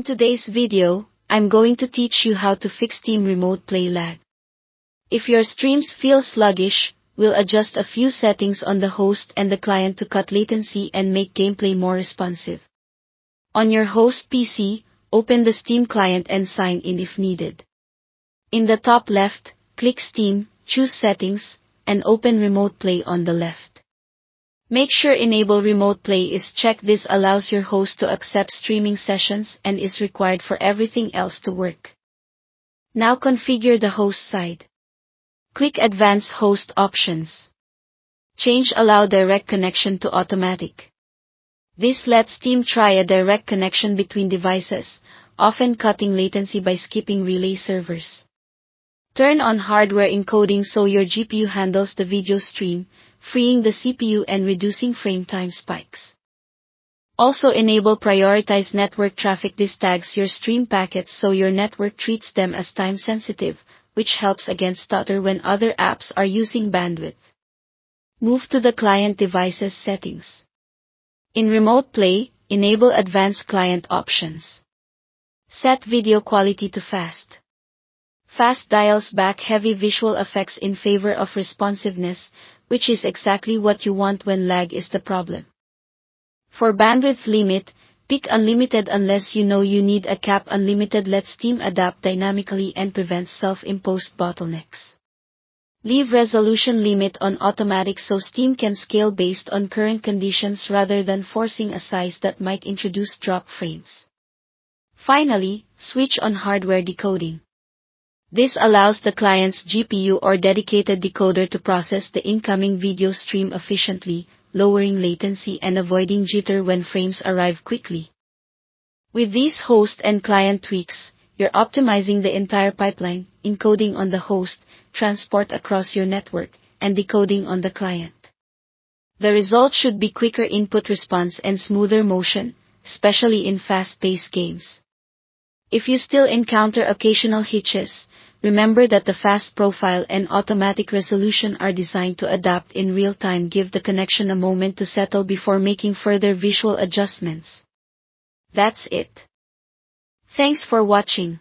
In today's video, I'm going to teach you how to fix Steam Remote Play lag. If your streams feel sluggish, we'll adjust a few settings on the host and the client to cut latency and make gameplay more responsive. On your host PC, open the Steam client and sign in if needed. In the top left, click Steam, choose Settings, and open Remote Play on the left. Make sure Enable Remote Play is checked. This allows your host to accept streaming sessions and is required for everything else to work. Now configure the host side. Click Advanced Host Options. Change Allow Direct Connection to Automatic. This lets Steam try a direct connection between devices, often cutting latency by skipping relay servers. Turn on hardware encoding so your GPU handles the video stream, freeing the CPU and reducing frame time spikes. Also enable Prioritize Network Traffic. This tags your stream packets so your network treats them as time sensitive, which helps against stutter when other apps are using bandwidth. Move to the client devices settings. In Remote Play, enable Advanced Client Options. Set video quality to fast. Fast dials back heavy visual effects in favor of responsiveness, which is exactly what you want when lag is the problem. For bandwidth limit, pick unlimited unless you know you need a cap. Unlimited lets Steam adapt dynamically and prevents self-imposed bottlenecks. Leave resolution limit on automatic so Steam can scale based on current conditions rather than forcing a size that might introduce drop frames. Finally, switch on hardware decoding. This allows the client's GPU or dedicated decoder to process the incoming video stream efficiently, lowering latency and avoiding jitter when frames arrive quickly. With these host and client tweaks, you're optimizing the entire pipeline, encoding on the host, transport across your network, and decoding on the client. The result should be quicker input response and smoother motion, especially in fast-paced games. If you still encounter occasional hitches, remember that the fast profile and automatic resolution are designed to adapt in real time. Give the connection a moment to settle before making further visual adjustments. That's it. Thanks for watching.